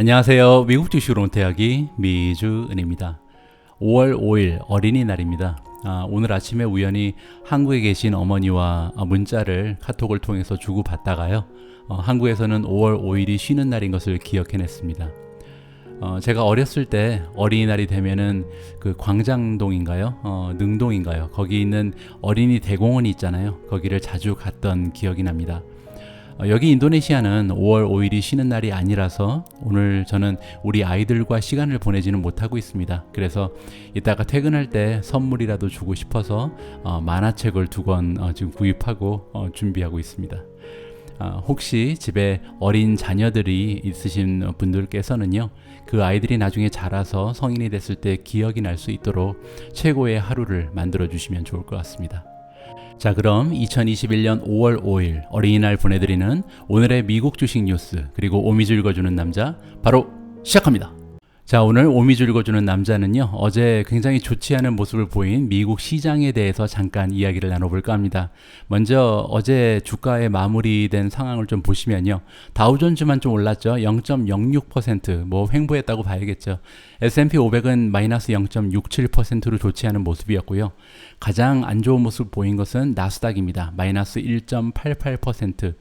안녕하세요. 미국 주식으로 은퇴하기 미주은입니다. 5월 5일 어린이날입니다. 오늘 아침에 우연히 한국에 계신 어머니와 문자를 카톡을 통해서 주고받다가요. 한국에서는 5월 5일이 쉬는 날인 것을 기억해냈습니다. 제가 어렸을 때 어린이날이 되면은 그 광장동인가요? 능동인가요? 거기 있는 어린이 대공원이 있잖아요. 거기를 자주 갔던 기억이 납니다. 여기 인도네시아는 5월 5일이 쉬는 날이 아니라서 오늘 저는 우리 아이들과 시간을 보내지는 못하고 있습니다. 그래서 이따가 퇴근할 때 선물이라도 주고 싶어서 만화책을 2권 지금 구입하고 준비하고 있습니다. 혹시 집에 어린 자녀들이 있으신 분들께서는요, 그 아이들이 나중에 자라서 성인이 됐을 때 기억이 날 수 있도록 최고의 하루를 만들어 주시면 좋을 것 같습니다. 자, 그럼 2021년 5월 5일 어린이날 보내드리는 오늘의 미국 주식 뉴스, 그리고 오미주 읽어주는 남자 바로 시작합니다. 자, 오늘 오미주 읽어주는 남자는요, 어제 굉장히 좋지 않은 모습을 보인 미국 시장에 대해서 잠깐 이야기를 나눠볼까 합니다. 먼저 어제 주가의 마무리된 상황을 좀 보시면요, 다우존즈만 좀 올랐죠. 0.06%, 뭐 횡보했다고 봐야겠죠. S&P 500은 마이너스 0.67%로 좋지 않은 모습이었고요. 가장 안 좋은 모습 보인 것은 나스닥입니다. 마이너스 1.88%.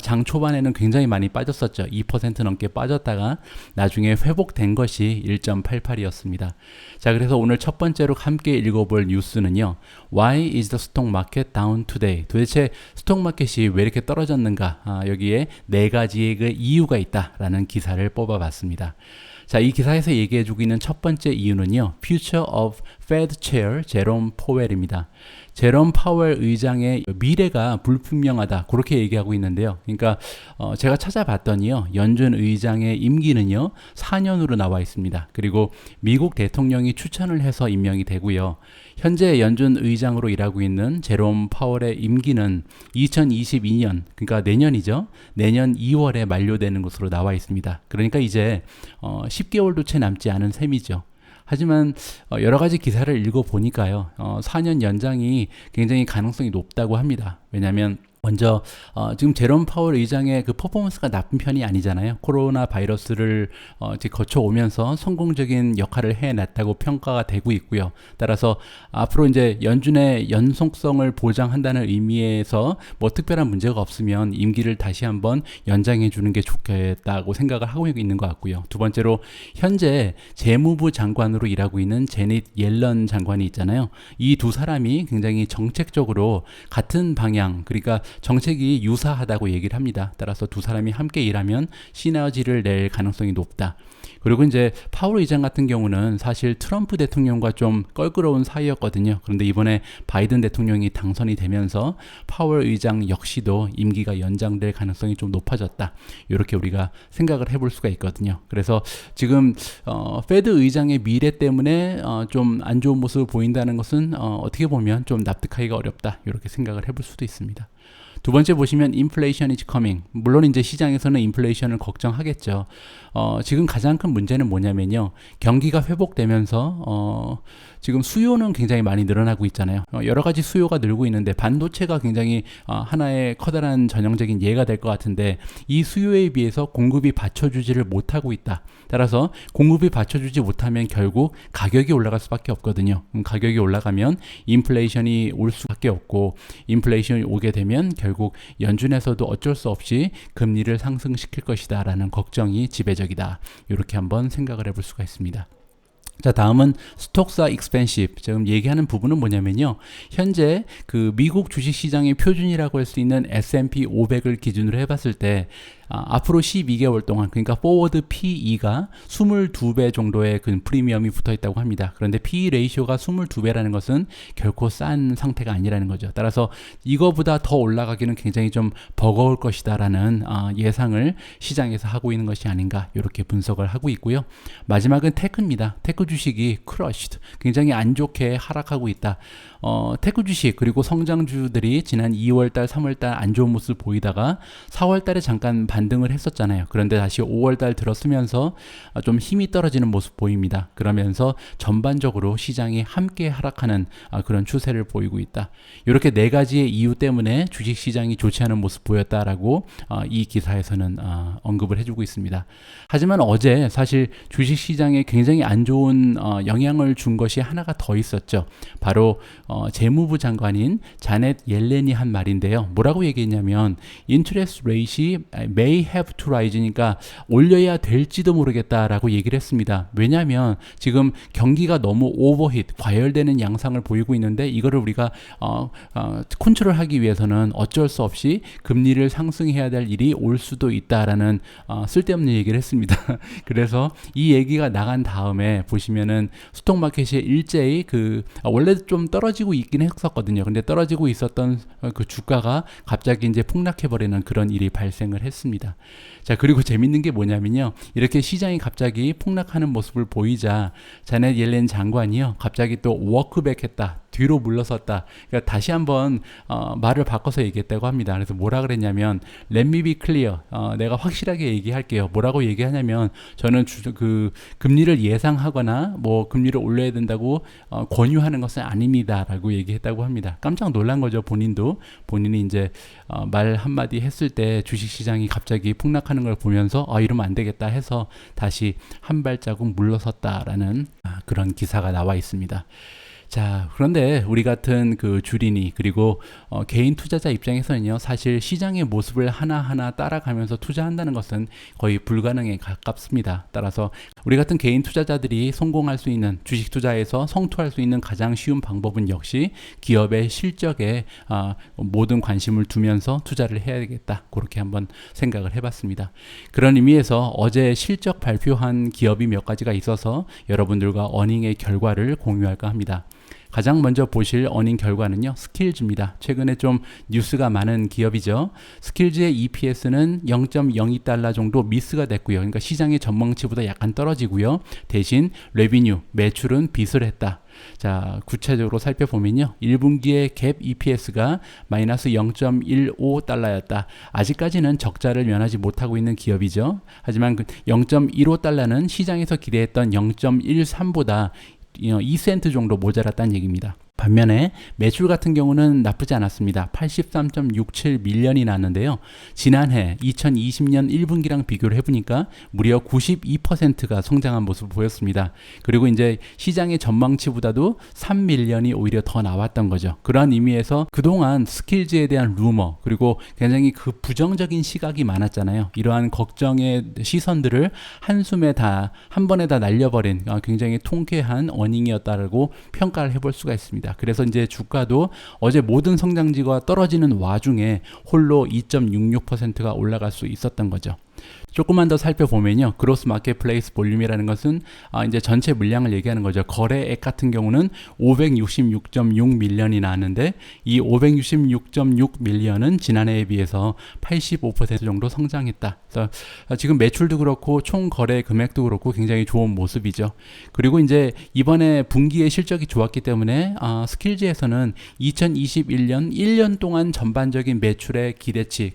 장 초반에는 굉장히 많이 빠졌었죠. 2% 넘게 빠졌다가 나중에 회복된 것이 1.88이었습니다. 자, 그래서 오늘 첫 번째로 함께 읽어볼 뉴스는요, Why is the stock market down today? 도대체 스톡 마켓이 왜 이렇게 떨어졌는가? 여기에 4가지의 그 이유가 있다라는 기사를 뽑아봤습니다. 자, 이 기사에서 얘기해주고 있는 첫 번째 이유는요, Future of Fed Chair 제롬 포웰입니다. 제롬 파웰 의장의 미래가 불분명하다, 그렇게 얘기하고 있는데요. 그러니까 제가 찾아봤더니요, 연준 의장의 임기는요 4년으로 나와 있습니다. 그리고 미국 대통령이 추천을 해서 임명이 되고요. 현재 연준 의장으로 일하고 있는 제롬 파월의 임기는 2022년, 그러니까 내년이죠. 내년 2월에 만료되는 것으로 나와 있습니다. 그러니까 이제 10개월도 채 남지 않은 셈이죠. 하지만 여러 가지 기사를 읽어보니까요, 4년 연장이 굉장히 가능성이 높다고 합니다. 왜냐하면 먼저 지금 제롬 파월 의장의 그 퍼포먼스가 나쁜 편이 아니잖아요. 코로나 바이러스를 거쳐오면서 성공적인 역할을 해냈다고 평가가 되고 있고요. 따라서 앞으로 이제 연준의 연속성을 보장한다는 의미에서 뭐 특별한 문제가 없으면 임기를 다시 한번 연장해 주는 게 좋겠다고 생각을 하고 있는 것 같고요. 두 번째로 현재 재무부 장관으로 일하고 있는 제닛 옐런 장관이 있잖아요. 이 두 사람이 굉장히 정책적으로 같은 방향, 그러니까 정책이 유사하다고 얘기를 합니다. 따라서 두 사람이 함께 일하면 시너지를 낼 가능성이 높다. 그리고 이제 파월 의장 같은 경우는 사실 트럼프 대통령과 좀 껄끄러운 사이였거든요. 그런데 이번에 바이든 대통령이 당선이 되면서 파월 의장 역시도 임기가 연장될 가능성이 좀 높아졌다. 이렇게 우리가 생각을 해볼 수가 있거든요. 그래서 지금 페드 의장의 미래 때문에 좀 안 좋은 모습을 보인다는 것은 어떻게 보면 좀 납득하기가 어렵다. 이렇게 생각을 해볼 수도 있습니다. 두 번째 보시면 inflation is coming. 물론 이제 시장에서는 인플레이션을 걱정하겠죠. 지금 가장 큰 문제는 뭐냐면요, 경기가 회복되면서 지금 수요는 굉장히 많이 늘어나고 있잖아요. 여러 가지 수요가 늘고 있는데 반도체가 굉장히 하나의 커다란 전형적인 예가 될 것 같은데, 이 수요에 비해서 공급이 받쳐주지를 못하고 있다. 따라서 공급이 받쳐주지 못하면 결국 가격이 올라갈 수밖에 없거든요. 가격이 올라가면 인플레이션이 올 수밖에 없고, 인플레이션이 오게 되면 결국 연준에서도 어쩔 수 없이 금리를 상승시킬 것이다 라는 걱정이 지배적이다. 이렇게 한번 생각을 해볼 수가 있습니다. 자, 다음은 스톡사 익스펜시브. 지금 얘기하는 부분은 뭐냐면요, 현재 그 미국 주식시장의 표준이라고 할 수 있는 S&P 500을 기준으로 해봤을 때 앞으로 12개월 동안, 그러니까 포워드 PE가 22배 정도의 그 프리미엄이 붙어 있다고 합니다. 그런데 PE 레이쇼가 22배라는 것은 결코 싼 상태가 아니라는 거죠. 따라서 이거보다 더 올라가기는 굉장히 좀 버거울 것이다라는 예상을 시장에서 하고 있는 것이 아닌가, 이렇게 분석을 하고 있고요. 마지막은 테크입니다. 테크 주식이 crushed, 굉장히 안 좋게 하락하고 있다. 테크 주식 그리고 성장주들이 지난 2월달, 3월달 안 좋은 모습을 보이다가 4월달에 잠깐 반등을 했었잖아요. 그런데 다시 5월달 들어서면서 좀 힘이 떨어지는 모습 보입니다. 그러면서 전반적으로 시장이 함께 하락하는 그런 추세를 보이고 있다. 이렇게 네 가지의 이유 때문에 주식 시장이 좋지 않은 모습 보였다라고 이 기사에서는 언급을 해주고 있습니다. 하지만 어제 사실 주식 시장에 굉장히 안 좋은 영향을 준 것이 하나가 더 있었죠. 바로 재무부 장관인 자넷 옐렌이 한 말인데요. 뭐라고 얘기했냐면 interest rate이 may have to rise니까 올려야 될지도 모르겠다라고 얘기를 했습니다. 왜냐하면 지금 경기가 너무 오버히트, 과열되는 양상을 보이고 있는데 이거를 우리가 컨트롤하기 위해서는 어쩔 수 없이 금리를 상승해야 될 일이 올 수도 있다라는 쓸데없는 얘기를 했습니다. 그래서 이 얘기가 나간 다음에 보시면은 스톡마켓이 일제히 원래 좀 떨어지고 있긴 했었거든요. 근데 떨어지고 있었던 그 주가가 갑자기 이제 폭락해버리는 그런 일이 발생을 했습니다. 자, 그리고 재밌는 게 뭐냐면요. 이렇게 시장이 갑자기 폭락하는 모습을 보이자 자넷 옐렌 장관이요. 갑자기 또 워크백 했다. 뒤로 물러섰다. 그러니까 다시 한번 말을 바꿔서 얘기했다고 합니다. 그래서 뭐라 그랬냐면 Let me be clear. 내가 확실하게 얘기할게요. 뭐라고 얘기하냐면 저는 금리를 예상하거나 뭐 금리를 올려야 된다고 권유하는 것은 아닙니다라고 얘기했다고 합니다. 깜짝 놀란 거죠. 본인이 이제 말 한마디 했을 때 주식시장이 갑자기 폭락하는 걸 보면서 이러면 안 되겠다 해서 다시 한 발자국 물러섰다라는 그런 기사가 나와 있습니다. 자, 그런데 우리 같은 주린이 그리고 개인 투자자 입장에서는요, 사실 시장의 모습을 하나하나 따라가면서 투자한다는 것은 거의 불가능에 가깝습니다. 따라서 우리 같은 개인 투자자들이 성공할 수 있는 주식 투자에서 성투할 수 있는 가장 쉬운 방법은 역시 기업의 실적에 모든 관심을 두면서 투자를 해야 되겠다. 그렇게 한번 생각을 해봤습니다. 그런 의미에서 어제 실적 발표한 기업이 몇 가지가 있어서 여러분들과 어닝의 결과를 공유할까 합니다. 가장 먼저 보실 어닝 결과는요, 스킬즈입니다. 최근에 좀 뉴스가 많은 기업이죠. 스킬즈의 EPS는 0.02달러 정도 미스가 됐고요. 그러니까 시장의 전망치보다 약간 떨어지고요. 대신 레비뉴, 매출은 빗을 했다. 자, 구체적으로 살펴보면요. 1분기의 갭 EPS가 마이너스 0.15달러였다. 아직까지는 적자를 면하지 못하고 있는 기업이죠. 하지만 0.15달러는 시장에서 기대했던 0.13보다 2센트 정도 모자랐다는 얘기입니다. 반면에 매출 같은 경우는 나쁘지 않았습니다. 83.67 밀리언이 나왔는데요. 지난해 2020년 1분기랑 비교를 해보니까 무려 92%가 성장한 모습을 보였습니다. 그리고 이제 시장의 전망치보다도 3 밀리언이 오히려 더 나왔던 거죠. 그러한 의미에서 그동안 스킬즈에 대한 루머 그리고 굉장히 부정적인 시각이 많았잖아요. 이러한 걱정의 시선들을 한 번에 다 날려버린 굉장히 통쾌한 어닝이었다라고 평가를 해볼 수가 있습니다. 그래서 이제 주가도 어제 모든 성장지가 떨어지는 와중에 홀로 2.66%가 올라갈 수 있었던 거죠. 조금만 더 살펴보면요. 그로스 마켓플레이스 볼륨이라는 것은 이제 전체 물량을 얘기하는 거죠. 거래액 같은 경우는 566.6 밀리언이 나왔는데 이 566.6 밀리언은 지난해에 비해서 85% 정도 성장했다. 그래서 지금 매출도 그렇고 총 거래 금액도 그렇고 굉장히 좋은 모습이죠. 그리고 이제 이번에 분기의 실적이 좋았기 때문에 스킬즈에서는 2021년 1년 동안 전반적인 매출의 기대치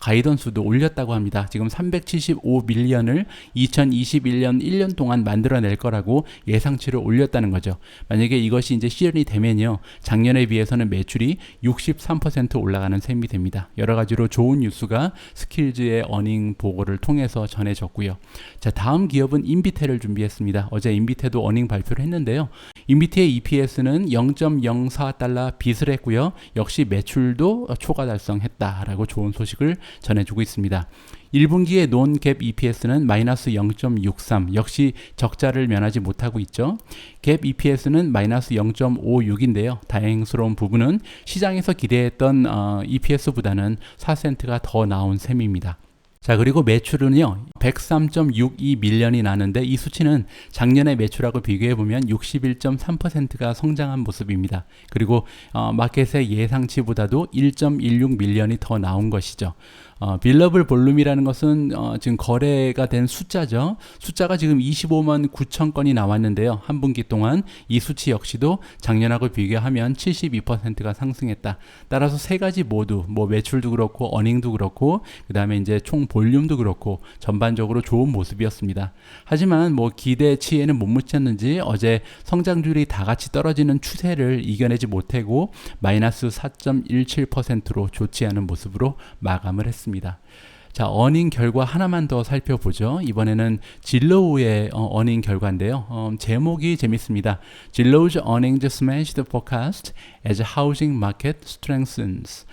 가이던스도 올렸다고 합니다. 지금 375 밀리언을 2021년 1년 동안 만들어낼 거라고 예상치를 올렸다는 거죠. 만약에 이것이 이제 실현이 되면요, 작년에 비해서는 매출이 63% 올라가는 셈이 됩니다. 여러 가지로 좋은 뉴스가 스킬즈의 어닝 보고를 통해서 전해졌고요. 자, 다음 기업은 인비텔을 준비했습니다. 어제 인비텔도 어닝 발표를 했는데요. 인비텔의 EPS는 0.04달러 빗을 했고요. 역시 매출도 초과 달성했다라고 좋은 소식을 전해주고 있습니다. 1분기의 논갭 EPS는 마이너스 0.63, 역시 적자를 면하지 못하고 있죠. 갭 EPS는 마이너스 0.56인데요. 다행스러운 부분은 시장에서 기대했던 EPS보다는 4센트가 더 나온 셈입니다. 자, 그리고 매출은요 103.62 밀리언이 나는데 이 수치는 작년의 매출하고 비교해보면 61.3%가 성장한 모습입니다. 그리고 마켓의 예상치보다도 1.16 밀리언이 더 나온 것이죠. 빌러블 볼륨이라는 것은 지금 거래가 된 숫자죠. 숫자가 지금 25만 9천 건이 나왔는데요. 한 분기 동안 이 수치 역시도 작년하고 비교하면 72%가 상승했다. 따라서 세 가지 모두 뭐 매출도 그렇고 어닝도 그렇고 그 다음에 이제 총 볼륨도 그렇고 전반적으로 좋은 모습이었습니다. 하지만 뭐 기대치에는 못 미쳤는지 어제 성장률이 다 같이 떨어지는 추세를 이겨내지 못하고 마이너스 4.17%로 좋지 않은 모습으로 마감을 했습니다. 자, 어닝 결과 하나만 더 살펴보죠. 이번에는 진로우의 어닝 결과인데요. 제목이 재밌습니다. 진로우's earnings smashed forecast as housing market strengthens.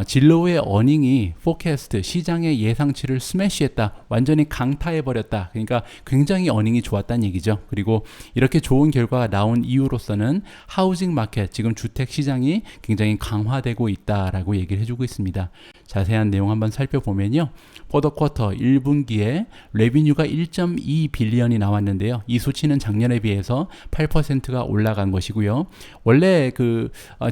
진로우의 어닝이 포캐스트, 시장의 예상치를 스매시했다. 완전히 강타해버렸다. 그러니까 굉장히 어닝이 좋았다는 얘기죠. 그리고 이렇게 좋은 결과가 나온 이유로서는 하우징 마켓, 지금 주택 시장이 굉장히 강화되고 있다라고 얘기를 해주고 있습니다. 자세한 내용 한번 살펴보면요. 포더쿼터 1분기에 레비뉴가 1.2 빌리언이 나왔는데요. 이 수치는 작년에 비해서 8%가 올라간 것이고요. 원래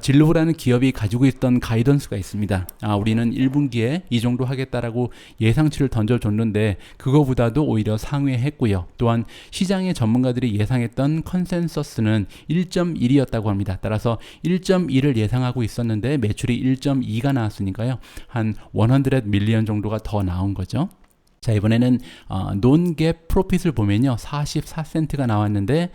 진로우라는 기업이 가지고 있던 가이던스가 있습니다. 우리는 1분기에 이 정도 하겠다라고 예상치를 던져줬는데 그거보다도 오히려 상회했고요. 또한 시장의 전문가들이 예상했던 컨센서스는 1.1이었다고 합니다. 따라서 1.1을 예상하고 있었는데 매출이 1.2가 나왔으니까요. 한 100 밀리언 정도가 더 나온 거죠. 자, 이번에는 논갭 프로핏을 보면요 44센트가 나왔는데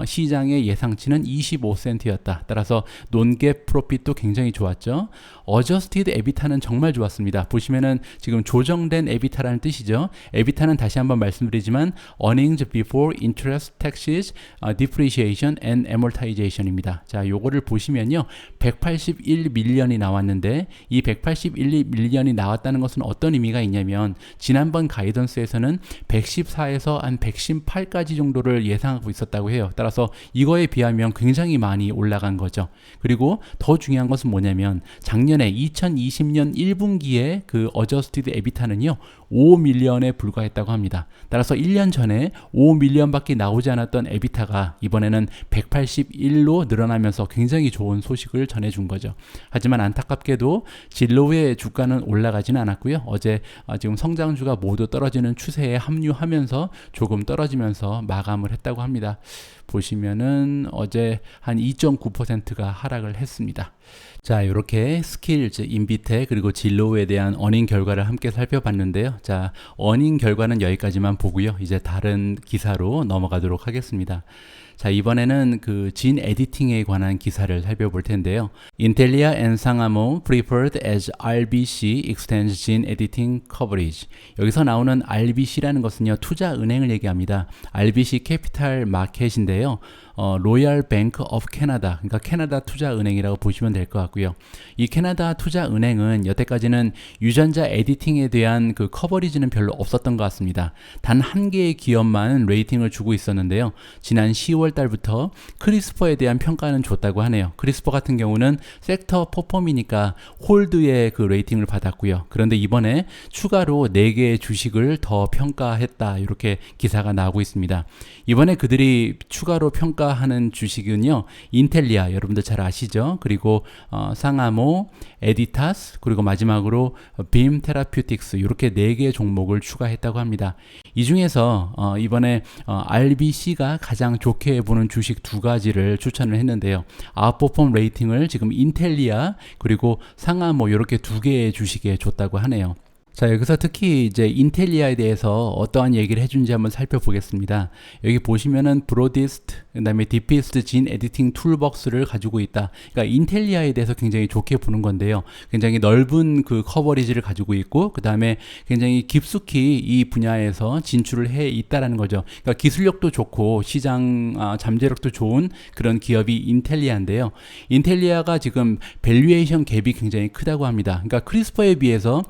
시장의 예상치는 25센트였다. 따라서 논갭 프로핏도 굉장히 좋았죠. 어저스티드 에비타는 정말 좋았습니다. 보시면은 지금 조정된 에비타라는 뜻이죠. 에비타는 다시 한번 말씀드리지만 earnings before interest, taxes, depreciation and amortization입니다. 자, 요거를 보시면요 181 밀리언이 나왔는데 이 181 밀리언이 나왔다는 것은 어떤 의미가 있냐면 지난번 가이던스에서는 114에서 한 118까지 정도를 예상하고 있었다고 해요. 따라서 이거에 비하면 굉장히 많이 올라간 거죠. 그리고 더 중요한 것은 뭐냐면 작년에 2020년 1분기에 그 어저스티드 에비타는요 5밀리언에 불과했다고 합니다. 따라서 1년 전에 5밀리언밖에 나오지 않았던 에비타가 이번에는 181로 늘어나면서 굉장히 좋은 소식을 전해준 거죠. 하지만 안타깝게도 진로우의 주가는 올라가지는 않았고요. 어제 지금 성장주가 모두 떨어지는 추세에 합류하면서 조금 떨어지면서 마감을 했다고 합니다. 보시면은 어제 한 2.9%가 하락을 했습니다. 자, 이렇게 스킬즈, 인비텍 그리고 진로우에 대한 어닝 결과를 함께 살펴봤는데요. 자, 어닝 결과는 여기까지만 보고요. 이제 다른 기사로 넘어가도록 하겠습니다. 자, 이번에는 진 에디팅에 관한 기사를 살펴볼 텐데요. Intelia and Sangamo preferred as RBC extends gene editing coverage. 여기서 나오는 RBC라는 것은요, 투자은행을 얘기합니다. RBC 캐피탈 마켓인데요. 로얄 뱅크 오브 캐나다, 그러니까 캐나다 투자은행이라고 보시면 될 것 같고요. 이 캐나다 투자은행은 여태까지는 유전자 에디팅에 대한 커버리지는 별로 없었던 것 같습니다. 단 한 개의 기업만 레이팅을 주고 있었는데요. 지난 10월 달부터 크리스퍼에 대한 평가는 줬다고 하네요. 크리스퍼 같은 경우는 섹터 퍼폼이니까 홀드의 레이팅을 받았고요. 그런데 이번에 추가로 4개의 주식을 더 평가했다. 이렇게 기사가 나오고 있습니다. 이번에 그들이 추가로 평가하는 주식은요, 인텔리아, 여러분들 잘 아시죠? 그리고 상아모, 에디타스, 그리고 마지막으로 빔 테라퓨틱스, 이렇게 4개의 종목을 추가했다고 합니다. 이 중에서 이번에 RBC가 가장 좋게 보는 주식 2가지를 추천을 했는데요. 아웃퍼폼 레이팅을 지금 인텔리아 그리고 상아모 이렇게 2개의 주식에 줬다고 하네요. 자, 여기서 특히 이제 인텔리아에 대해서 어떠한 얘기를 해준지 한번 살펴보겠습니다. 여기 보시면은 브로디스트, 그 다음에 디피스트 진 에디팅 툴벅스를 가지고 있다. 그러니까 인텔리아에 대해서 굉장히 좋게 보는 건데요. 굉장히 넓은 커버리지를 가지고 있고, 그 다음에 굉장히 깊숙이 이 분야에서 진출을 해 있다라는 거죠. 그러니까 기술력도 좋고 시장 잠재력도 좋은 그런 기업이 인텔리아인데요. 인텔리아가 지금 밸류에이션 갭이 굉장히 크다고 합니다. 그러니까 크리스퍼에 비해서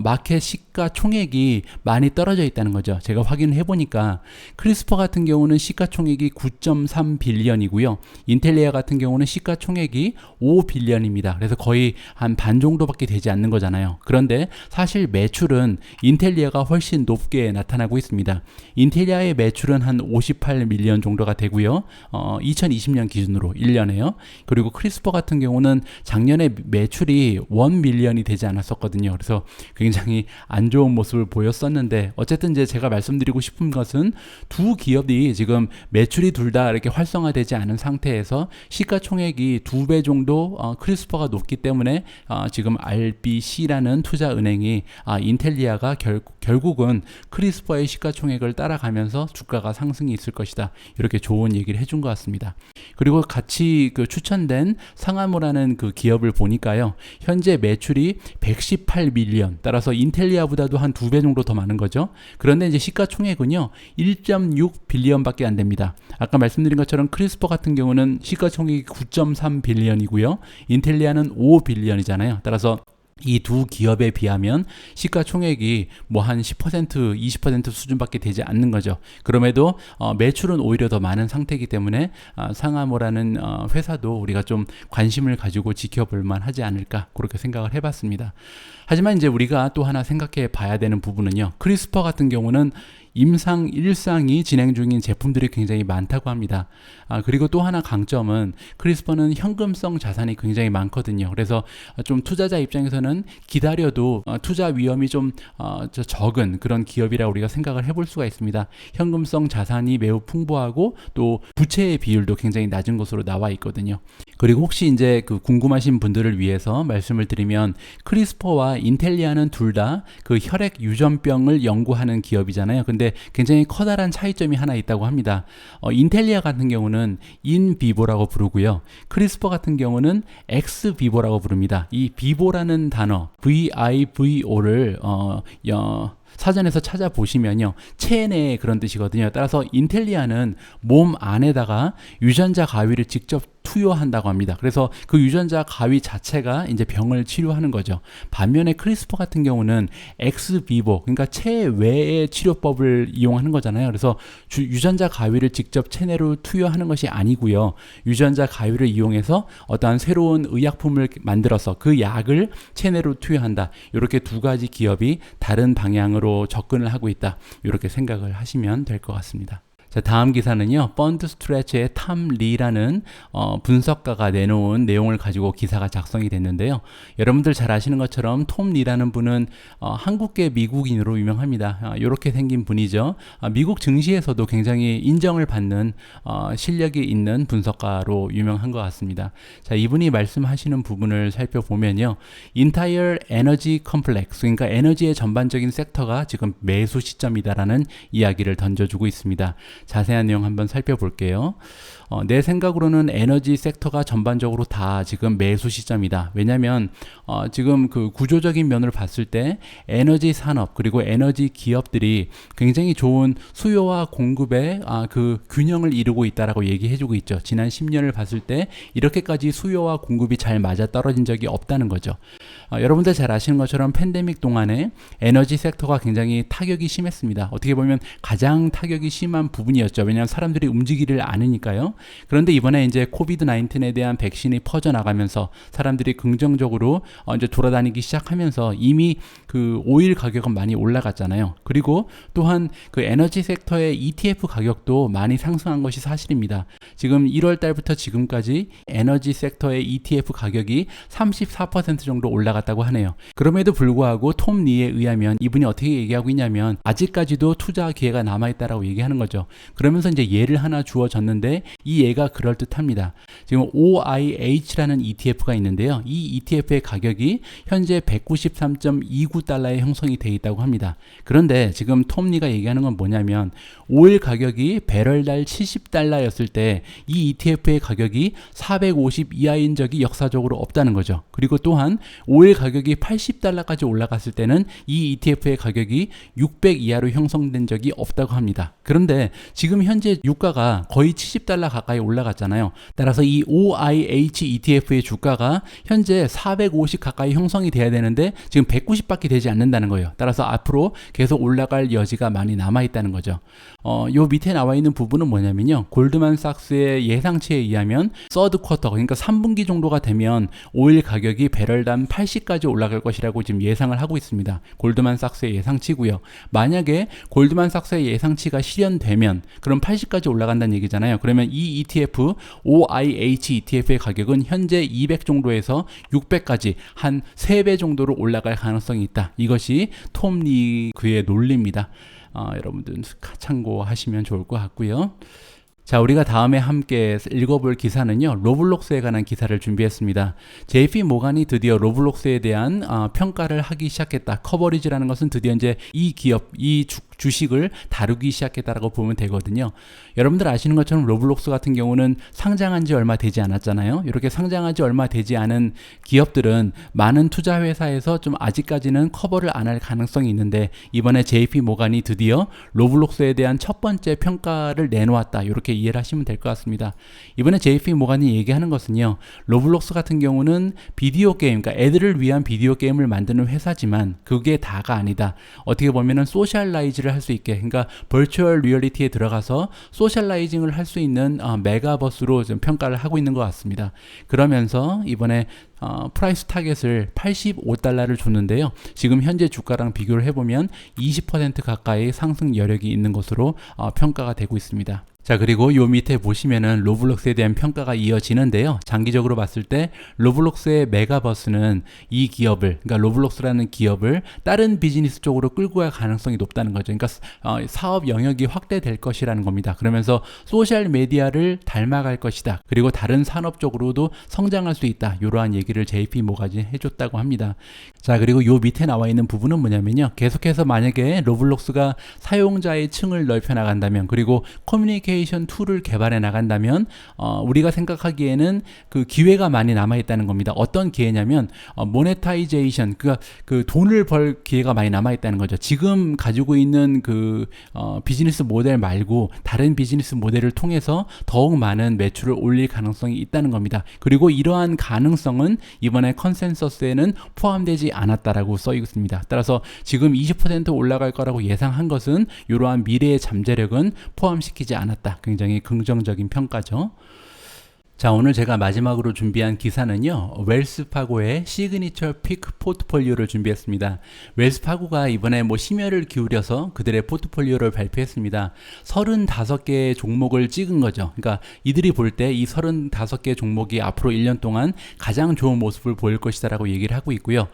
마켓 시가총액이 많이 떨어져 있다는 거죠. 제가 확인을 해보니까 크리스퍼 같은 경우는 시가총액이 9.3 빌리언이고요. 인텔리아 같은 경우는 시가총액이 5 빌리언입니다. 그래서 거의 한 반 정도밖에 되지 않는 거잖아요. 그런데 사실 매출은 인텔리아가 훨씬 높게 나타나고 있습니다. 인텔리아의 매출은 한 58 밀리언 정도가 되고요. 2020년 기준으로 1년에요. 그리고 크리스퍼 같은 경우는 작년에 매출이 1 밀리언이 되지 않았었거든요. 그래서 굉장히 굉장히 안 좋은 모습을 보였었는데 어쨌든 이제 제가 말씀드리고 싶은 것은 두 기업이 지금 매출이 둘 다 이렇게 활성화되지 않은 상태에서 시가총액이 2배 정도 크리스퍼가 높기 때문에 지금 RBC라는 투자은행이 인텔리아가 결국은 크리스퍼의 시가총액을 따라가면서 주가가 상승이 있을 것이다. 이렇게 좋은 얘기를 해준 것 같습니다. 그리고 같이 그 추천된 상하모라는 그 기업을 보니까요. 현재 매출이 118밀리언, 따라서 인텔리아보다도 한 2배 정도 더 많은 거죠. 그런데 이제 시가총액은요 1.6빌리언밖에 안 됩니다. 아까 말씀드린 것처럼 크리스퍼 같은 경우는 시가총액이 9.3빌리언이고요. 인텔리아는 5빌리언이잖아요. 따라서 이 두 기업에 비하면 시가총액이 뭐 한 10%, 20% 수준밖에 되지 않는 거죠. 그럼에도 매출은 오히려 더 많은 상태이기 때문에 상하모라는 회사도 우리가 좀 관심을 가지고 지켜볼 만하지 않을까 그렇게 생각을 해봤습니다. 하지만 이제 우리가 또 하나 생각해 봐야 되는 부분은요. 크리스퍼 같은 경우는 임상 1상이 진행 중인 제품들이 굉장히 많다고 합니다. 그리고 또 하나 강점은 크리스퍼는 현금성 자산이 굉장히 많거든요. 그래서 좀 투자자 입장에서는 기다려도 투자 위험이 좀 적은 그런 기업이라 우리가 생각을 해볼 수가 있습니다. 현금성 자산이 매우 풍부하고 또 부채의 비율도 굉장히 낮은 것으로 나와 있거든요. 그리고 혹시 이제 그 궁금하신 분들을 위해서 말씀을 드리면 크리스퍼와 인텔리아는 둘 다 그 혈액 유전병을 연구하는 기업이잖아요. 근데 굉장히 커다란 차이점이 하나 있다고 합니다. 인텔리아 같은 경우는 인비보라고 부르고요. 크리스퍼 같은 경우는 엑스비보라고 부릅니다. 이 비보라는 단어 VIVO를 사전에서 찾아보시면요. 체내의 그런 뜻이거든요. 따라서 인텔리아는 몸 안에다가 유전자 가위를 직접 투여한다고 합니다. 그래서 그 유전자 가위 자체가 이제 병을 치료하는 거죠. 반면에 크리스퍼 같은 경우는 엑스비보, 그러니까 체외의 치료법을 이용하는 거잖아요. 그래서 유전자 가위를 직접 체내로 투여하는 것이 아니고요. 유전자 가위를 이용해서 어떠한 새로운 의약품을 만들어서 그 약을 체내로 투여한다. 이렇게 두 가지 기업이 다른 방향으로 접근을 하고 있다. 이렇게 생각을 하시면 될 것 같습니다. 자, 다음 기사는요. 펀드 스트레치의 탐 리라는 분석가가 내놓은 내용을 가지고 기사가 작성이 됐는데요. 여러분들 잘 아시는 것처럼 톰 리라는 분은 한국계 미국인으로 유명합니다. 이렇게 생긴 분이죠. 미국 증시에서도 굉장히 인정을 받는 실력이 있는 분석가로 유명한 것 같습니다. 자, 이분이 말씀하시는 부분을 살펴보면요. Entire Energy Complex, 그러니까 에너지의 전반적인 섹터가 지금 매수 시점이다라는 이야기를 던져주고 있습니다. 자세한 내용 한번 살펴볼게요. 내 생각으로는 에너지 섹터가 전반적으로 다 지금 매수 시점이다. 왜냐하면 지금 그 구조적인 면을 봤을 때 에너지 산업 그리고 에너지 기업들이 굉장히 좋은 수요와 공급의 그 균형을 이루고 있다라고 얘기해주고 있죠. 지난 10년을 봤을 때 이렇게까지 수요와 공급이 잘 맞아떨어진 적이 없다는 거죠. 여러분들 잘 아시는 것처럼 팬데믹 동안에 에너지 섹터가 굉장히 타격이 심했습니다. 어떻게 보면 가장 타격이 심한 부분이었죠. 왜냐하면 사람들이 움직이기를 않으니까요. 그런데 이번에 이제 코비드 19에 대한 백신이 퍼져나가면서 사람들이 긍정적으로 이제 돌아다니기 시작하면서 이미 그 오일 가격은 많이 올라갔잖아요. 그리고 또한 그 에너지 섹터의 ETF 가격도 많이 상승한 것이 사실입니다. 지금 1월 달부터 지금까지 에너지 섹터의 ETF 가격이 34% 정도 올라갔다고 하네요. 그럼에도 불구하고 톰 리에 의하면 이분이 어떻게 얘기하고 있냐면 아직까지도 투자 기회가 남아있다라고 얘기하는 거죠. 그러면서 이제 예를 하나 주어졌는데 이 예가 그럴듯합니다. 지금 OIH라는 ETF가 있는데요. 이 ETF의 가격이 현재 193.29달러에 형성이 되어 있다고 합니다. 그런데 지금 톰 리가 얘기하는 건 뭐냐면 오일 가격이 배럴당 70달러였을 때 이 ETF의 가격이 450 이하인 적이 역사적으로 없다는 거죠. 그리고 또한 오일 가격이 80달러까지 올라갔을 때는 이 ETF의 가격이 600 이하로 형성된 적이 없다고 합니다. 그런데 지금 현재 유가가 거의 70달러 가까이 올라갔잖아요. 따라서 이 OIH ETF의 주가가 현재 450 가까이 형성이 돼야 되는데 지금 190밖에 되지 않는다는 거예요. 따라서 앞으로 계속 올라갈 여지가 많이 남아있다는 거죠. 요 밑에 나와 있는 부분은 뭐냐면요. 골드만삭스의 예상치에 의하면 서드 쿼터, 그러니까 3분기 정도가 되면 오일 가격이 배럴당 80까지 올라갈 것이라고 지금 예상을 하고 있습니다. 골드만삭스의 예상치고요. 만약에 골드만삭스의 예상치가 실현되면 그럼 80까지 올라간다는 얘기잖아요. 그러면 이 ETF OIH ETF의 가격은 현재 200 정도에서 600까지 한 3배 정도로 올라갈 가능성이 있다. 이것이 톰 리그의 논리입니다. 여러분들 참고하시면 좋을 것 같고요. 자, 우리가 다음에 함께 읽어볼 기사는요, 로블록스에 관한 기사를 준비했습니다. JP 모간이 드디어 로블록스에 대한 평가를 하기 시작했다. 커버리지라는 것은 드디어 이제 이 기업, 이 주식을 다루기 시작했다라고 보면 되거든요. 여러분들 아시는 것처럼 로블록스 같은 경우는 상장한 지 얼마 되지 않았잖아요. 이렇게 상장한 지 얼마 되지 않은 기업들은 많은 투자 회사에서 좀 아직까지는 커버를 안 할 가능성이 있는데, 이번에 JP 모간이 드디어 로블록스에 대한 첫 번째 평가를 내놓았다. 이렇게 이해를 하시면 될 것 같습니다. 이번에 JP 모간이 얘기하는 것은요, 로블록스 같은 경우는 비디오 게임, 그러니까 애들을 위한 비디오 게임을 만드는 회사지만 그게 다가 아니다. 어떻게 보면은 소셜라이즈를 할 수 있게, 그러니까 버추얼 리얼리티에 들어가서 소셜라이징을 할 수 있는 메가버스로 좀 평가를 하고 있는 것 같습니다. 그러면서 이번에 프라이스 타겟을 $85를 줬는데요. 지금 현재 주가랑 비교를 해보면 20% 가까이 상승 여력이 있는 것으로 평가가 되고 있습니다. 자, 그리고 요 밑에 보시면은 로블록스에 대한 평가가 이어지는데요. 장기적으로 봤을 때 로블록스의 메가버스는 이 기업을, 그러니까 로블록스라는 기업을 다른 비즈니스 쪽으로 끌고 갈 가능성이 높다는 거죠. 그러니까 사업 영역이 확대될 것이라는 겁니다. 그러면서 소셜 메디어를 닮아갈 것이다. 그리고 다른 산업 쪽으로도 성장할 수 있다. 이러한 얘기를 JP 모간이 해줬다고 합니다. 자, 그리고 요 밑에 나와 있는 부분은 뭐냐면요, 계속해서 만약에 로블록스가 사용자의 층을 넓혀 나간다면, 그리고 커뮤니케이션 툴을 개발해 나간다면 우리가 생각하기에는 그 기회가 많이 남아 있다는 겁니다. 어떤 기회냐면 모네타이제이션, 그러니까 그 돈을 벌 기회가 많이 남아 있다는 거죠. 지금 가지고 있는 그 비즈니스 모델 말고 다른 비즈니스 모델을 통해서 더욱 많은 매출을 올릴 가능성이 있다는 겁니다. 그리고 이러한 가능성은 이번에 컨센서스에는 포함되지 않았다라고 써 있습니다. 따라서 지금 20% 올라갈 거라고 예상한 것은 이러한 미래의 잠재력은 포함시키지 않았다. 굉장히 긍정적인 평가죠. 자, 오늘 제가 마지막으로 준비한 기사는요, 웰스파고의 시그니처 피크 포트폴리오를 준비했습니다. 웰스파고가 이번에 심혈을 기울여서 그들의 포트폴리오를 발표했습니다. 35개의 종목을 찍은 거죠. 그러니까 이들이 볼 때 이 35개 종목이 앞으로 1년 동안 가장 좋은 모습을 보일 것이다 라고 얘기를 하고 있고요.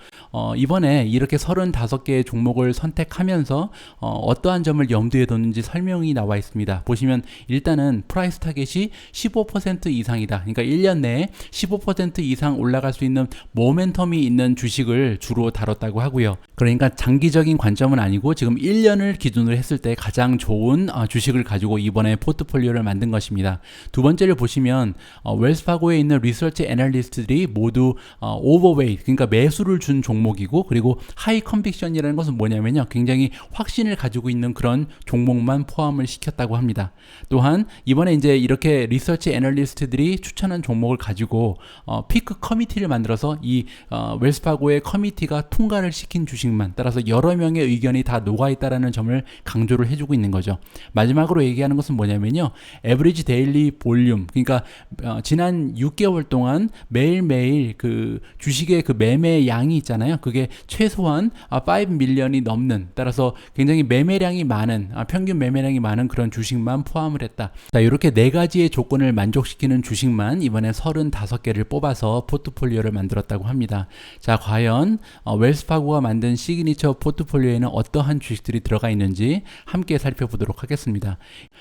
이번에 이렇게 35개의 종목을 선택하면서 어떠한 점을 염두에 뒀는지 설명이 나와 있습니다. 보시면 일단은 프라이스 타겟이 15% 이상이다. 그러니까 1년 내에 15% 이상 올라갈 수 있는 모멘텀이 있는 주식을 주로 다뤘다고 하고요. 그러니까 장기적인 관점은 아니고 지금 1년을 기준으로 했을 때 가장 좋은 주식을 가지고 이번에 포트폴리오를 만든 것입니다. 두 번째를 보시면 웰스파고에 있는 리서치 애널리스트들이 모두 오버웨이트, 그러니까 매수를 준 종목이고, 그리고 하이 컨빅션이라는 것은 뭐냐면요, 굉장히 확신을 가지고 있는 그런 종목만 포함을 시켰다고 합니다. 또한 이번에 이제 이렇게 리서치 애널리스트들이 추천한 종목을 가지고 피크 커미티를 만들어서 이 웰스파고의 커미티가 통과를 시킨 주식만, 따라서 여러 명의 의견이 다 녹아있다라는 점을 강조를 해주고 있는 거죠. 마지막으로 얘기하는 것은 뭐냐면요, 에브리지 데일리 볼륨, 그러니까 지난 6개월 동안 매일매일 그 주식의 그 매매 양이 있잖아요. 그게 최소한 5밀리언이 넘는, 따라서 굉장히 매매량이 많은, 평균 매매량이 많은 그런 주식만 포함을 했다. 자, 이렇게 4가지의 조건을 만족시키는 주식만 이번에 35개를 뽑아서 포트폴리오를 만들었다고 합니다. 자, 과연 웰스파고가 만든 시그니처 포트폴리오에는 어떠한 주식들이 들어가 있는지 함께 살펴보도록 하겠습니다.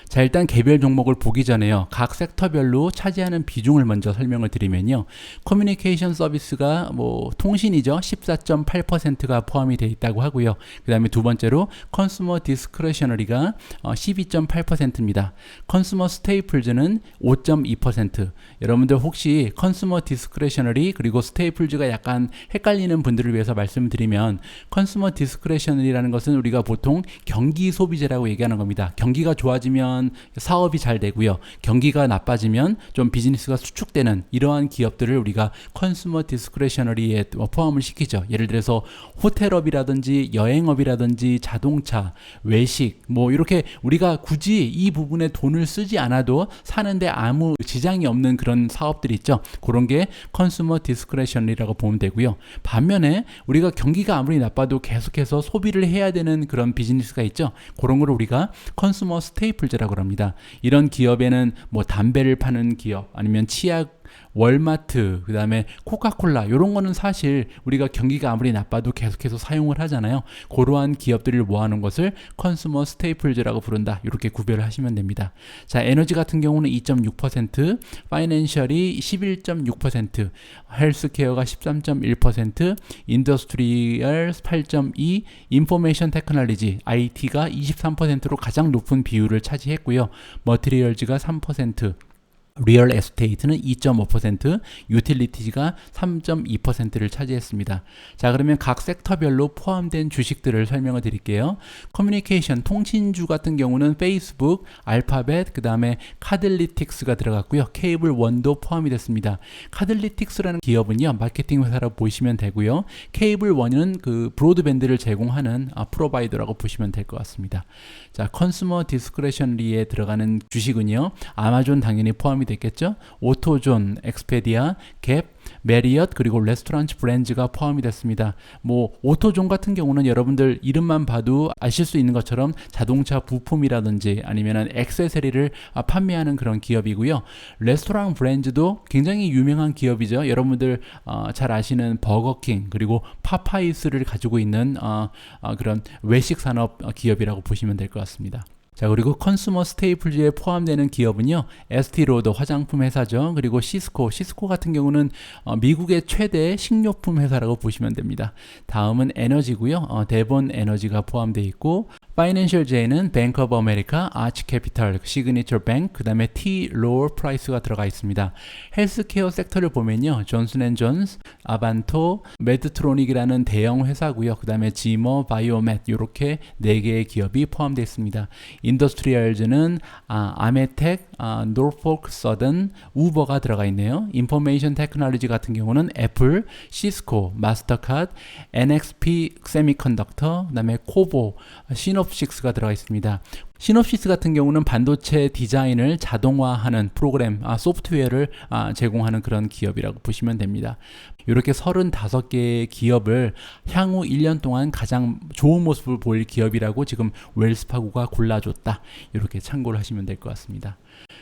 자, 일단 개별 종목을 보기 전에요, 각 섹터별로 차지하는 비중을 먼저 설명을 드리면요, 커뮤니케이션 서비스가 통신이죠, 14.8%가 포함이 되어 있다고 하고요. 그 다음에 두 번째로 컨슈머 디스크레셔너리가 12.8%입니다. 컨슈머 스테이플즈는 5.2%. 여러분들 혹시 컨슈머 디스크레셔너리 그리고 스테이플즈가 약간 헷갈리는 분들을 위해서 말씀드리면, 컨슈머 디스크레셔너리라는 것은 우리가 보통 경기 소비재라고 얘기하는 겁니다. 경기가 좋아지면 사업이 잘 되고요, 경기가 나빠지면 좀 비즈니스가 수축되는 이러한 기업들을 우리가 컨슈머 디스크레셔너리에 포함을 시키죠. 예를 들어서 호텔업이라든지 여행업이라든지 자동차, 외식, 이렇게 우리가 굳이 이 부분에 돈을 쓰지 않아도 사는데 아무 지장이 없는 있는 그런 사업들이 있죠. 그런 게 컨슈머 디스크레셔너리라고 보면 되고요. 반면에 우리가 경기가 아무리 나빠도 계속해서 소비를 해야 되는 그런 비즈니스가 있죠. 그런 걸 우리가 컨슈머 스테이플즈라고 합니다. 이런 기업에는 뭐 담배를 파는 기업, 아니면 치약, 월마트, 그 다음에 코카콜라, 이런 거는 사실 우리가 경기가 아무리 나빠도 계속해서 사용을 하잖아요. 그러한 기업들을 모아놓은 것을 컨슈머 스테이플즈라고 부른다. 이렇게 구별을 하시면 됩니다. 자, 에너지 같은 경우는 2.6%, 파이낸셜이 11.6%, 헬스케어가 13.1%, 인더스트리얼 8.2%, 인포메이션 테크놀로지, IT가 23%로 가장 높은 비율을 차지했고요. 머티리얼즈가 3%, 리얼 에스테이트는 2.5%, 유틸리티가 3.2%를 차지했습니다. 자, 그러면 각 섹터별로 포함된 주식들을 설명을 드릴게요. 커뮤니케이션, 통신주 같은 경우는 페이스북, 알파벳, 그 다음에 카들리틱스가 들어갔고요. 케이블 원도 포함이 됐습니다. 카들리틱스라는 기업은요, 마케팅 회사라고 보시면 되고요. 케이블 원은 그 브로드밴드를 제공하는 프로바이더라고 보시면 될 것 같습니다. 자, 컨슈머 디스크레셔너리에 들어가는 주식은요, 아마존 당연히 포함이 됐겠죠. 오토존, 엑스페디아, 갭, 메리엇, 그리고 레스토랑트 브랜즈가 포함이 됐습니다. 뭐 오토존 같은 경우는 여러분들 이름만 봐도 아실 수 있는 것처럼 자동차 부품이라든지 아니면은 액세서리를 판매하는 그런 기업이고요. 레스토랑 브랜즈도 굉장히 유명한 기업이죠. 여러분들 잘 아시는 버거킹, 그리고 파파이스를 가지고 있는 그런 외식 산업 기업이라고 보시면 될 것 같습니다. 자, 그리고 컨슈머 스테이플즈에 포함되는 기업은요, 에스티로더 화장품 회사죠. 그리고 시스코 같은 경우는 미국의 최대 식료품 회사라고 보시면 됩니다. 다음은 에너지고요. 대본 에너지가 포함되어 있고, 파이낸셜 J는 뱅크 오브 아메리카, 아치캐피탈, 시그니처 뱅크, 그 다음에 T 로어 프라이스가 들어가 있습니다. 헬스케어 섹터를 보면요, 존슨앤존스, 아반토, 메드트로닉이라는 대형 회사고요. 그 다음에 지머, 바이오맷, 이렇게 4개의 기업이 포함되어 있습니다. 인더스트리얼즈는 아메텍, 노포크 서든, 우버가 들어가 있네요. 인포메이션 테크놀로지 같은 경우는 애플, 시스코, 마스터카드, NXP 세미컨덕터, 그 다음에 코보, 시놉식스가 들어가 있습니다. 시놉시스 같은 경우는 반도체 디자인을 자동화하는 프로그램, 소프트웨어를 제공하는 그런 기업이라고 보시면 됩니다. 이렇게 35개의 기업을 향후 1년 동안 가장 좋은 모습을 보일 기업이라고 지금 웰스파고가 골라줬다. 이렇게 참고를 하시면 될 것 같습니다.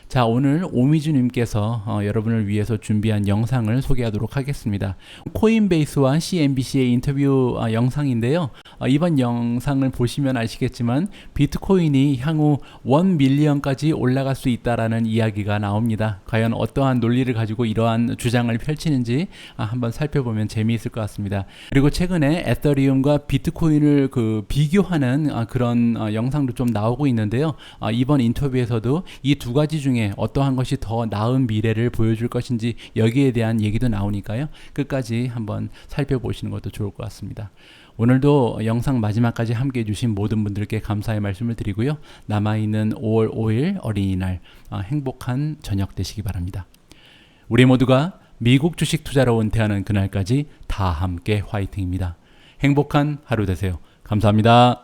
자, 오늘 오미주님께서 여러분을 위해서 준비한 영상을 소개하도록 하겠습니다. 코인베이스와 CNBC의 인터뷰 영상인데요. 이번 영상을 보시면 아시겠지만 비트코인이 향후 1밀리언까지 올라갈 수 있다라는 이야기가 나옵니다. 과연 어떠한 논리를 가지고 이러한 주장을 펼치는지 한번 살펴보면 재미있을 것 같습니다. 그리고 최근에 에더리움과 비트코인을 비교하는 그런 영상도 좀 나오고 있는데요. 이번 인터뷰에서도 이 두 가지 중에 어떠한 것이 더 나은 미래를 보여줄 것인지 여기에 대한 얘기도 나오니까요. 끝까지 한번 살펴보시는 것도 좋을 것 같습니다. 오늘도 영상 마지막까지 함께 해주신 모든 분들께 감사의 말씀을 드리고요. 남아있는 5월 5일 어린이날 행복한 저녁 되시기 바랍니다. 우리 모두가 미국 주식 투자로 은퇴하는 그날까지 다 함께 화이팅입니다. 행복한 하루 되세요. 감사합니다.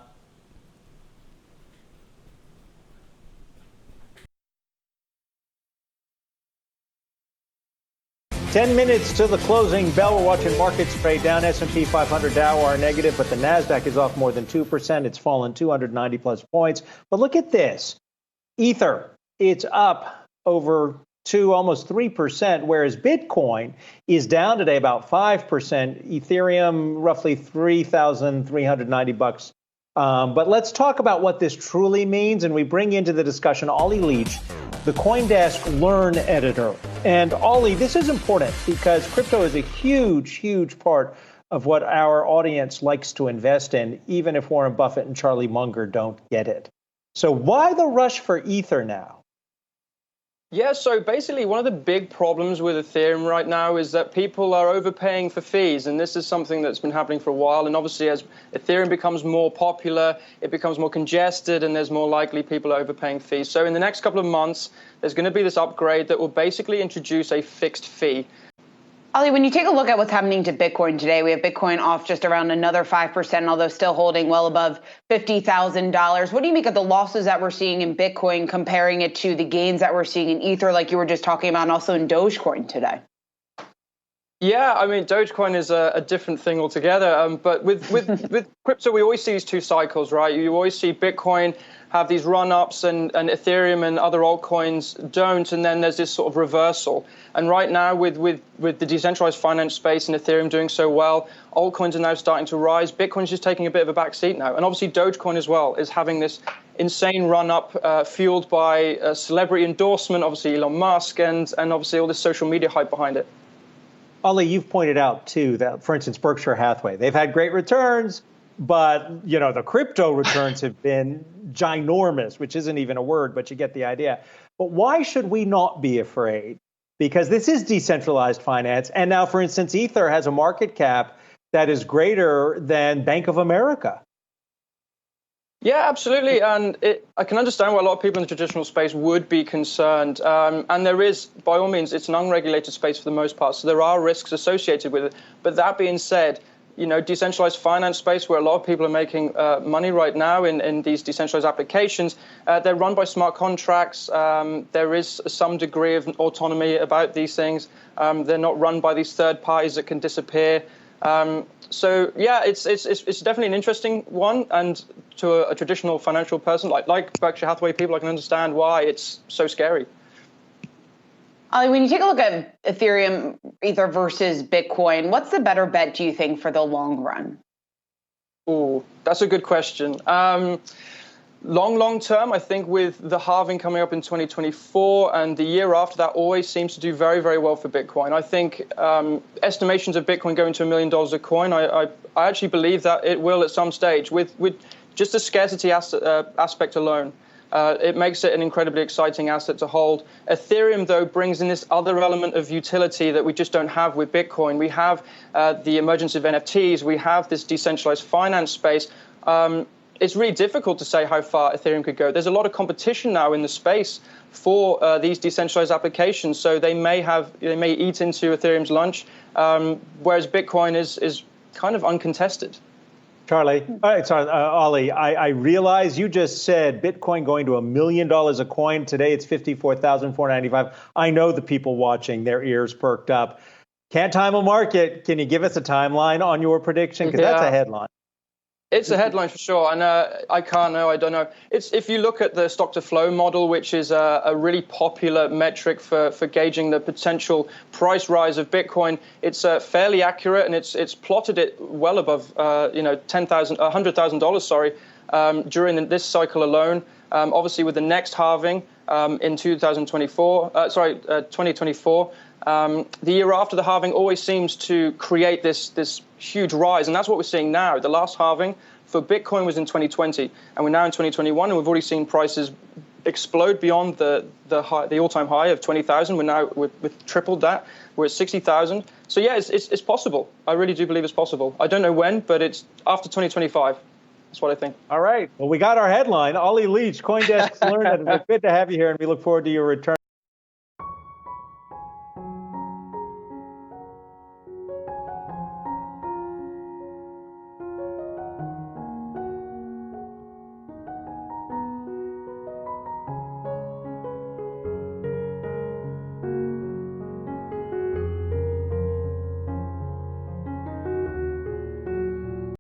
10 minutes to the closing bell. We're watching markets trade down. S&P 500 Dow are negative, but the NASDAQ is off more than 2%. It's fallen 290 plus points. But look at this. Ether, it's up over almost 3%, whereas Bitcoin is down today about 5%. Ethereum, roughly $3,390. But let's talk about what this truly means, and we bring into the discussion Ollie Leach, the CoinDesk Learn editor. And Ollie, this is important because crypto is a huge, huge part of what our audience likes to invest in, even if Warren Buffett and Charlie Munger don't get it. So why the rush for Ether now? Yeah, so basically one of the big problems with Ethereum right now is that people are overpaying for fees, and this is something that's been happening for a while. And obviously as Ethereum becomes more popular, it becomes more congested, and there's more likely people are overpaying fees. So in the next couple of months, there's going to be this upgrade that will basically introduce a fixed fee. Ollie, when you take a look at what's happening to Bitcoin today, we have Bitcoin off just around another 5%, although still holding well above $50,000. What do you make of the losses that we're seeing in Bitcoin, comparing it to the gains that we're seeing in Ether, like you were just talking about, and also in Dogecoin today? Yeah, I mean, Dogecoin is a different thing altogether. But with crypto, we always see these two cycles, right? You always see Bitcoin have these run-ups and Ethereum and other altcoins don't, and then there's this sort of reversal. And right now, with the decentralized finance space and Ethereum doing so well, altcoins are now starting to rise. Bitcoin's just taking a bit of a back seat now. And obviously, Dogecoin as well is having this insane run-up fueled by celebrity endorsement, obviously Elon Musk, and obviously all this social media hype behind it. Ollie, you've pointed out, too, that, for instance, Berkshire Hathaway, they've had great returns, but, you know, the crypto returns have been ginormous, which isn't even a word, but you get the idea. But why should we not be afraid? Because this is decentralized finance. And now, for instance, Ether has a market cap that is greater than Bank of America. Yeah, absolutely. And I can understand why a lot of people in the traditional space would be concerned. And there is, by all means, it's an unregulated space for the most part. So there are risks associated with it. But that being said, you know, decentralized finance space where a lot of people are making money right now in these decentralized applications, they're run by smart contracts. There is some degree of autonomy about these things. They're not run by these third parties that can disappear. So yeah, it's definitely an interesting one, and to a traditional financial person like Berkshire Hathaway people, I can understand why it's so scary. Ollie, when you take a look at Ethereum, Ether versus Bitcoin, what's the better bet, do you think, for the long run? Oh, that's a good question. Long term, I think with the halving coming up in 2024 and the year after, that always seems to do very, very well for Bitcoin. I think estimations of Bitcoin going to $1 million a coin, I actually believe that it will at some stage with just the scarcity aspect alone. It makes it an incredibly exciting asset to hold. Ethereum, though, brings in this other element of utility that we just don't have with Bitcoin. We have the emergence of NFTs. We have this decentralized finance space. It's really difficult to say how far Ethereum could go. There's a lot of competition now in the space for these decentralized applications. So they may eat into Ethereum's lunch, whereas Bitcoin is kind of uncontested. Charlie, Ollie, I realize you just said Bitcoin going to $1 million a coin. Today it's $54,495. I know the people watching, their ears perked up. Can't time a market. Can you give us a timeline on your prediction? Because that's a headline. It's a headline for sure, and I don't know. It's if you look at the stock to flow model, which is a really popular metric for gauging the potential price rise of Bitcoin. It's fairly accurate, and it's plotted it well above $100,000 during this cycle alone. Obviously, with the next halving in 2024. The year after the halving always seems to create this huge rise, and that's what we're seeing now. The last halving for Bitcoin was in 2020, and we're now in 2021, and we've already seen prices explode beyond the all-time high of 20,000. We've tripled that. We're at 60,000. So yeah, it's possible. I really do believe it's possible. I don't know when, but it's after 2025. That's what I think. All right. Well, we got our headline. Ollie Leach, CoinDesk's Learn Editor. Good to have you here, and we look forward to your return.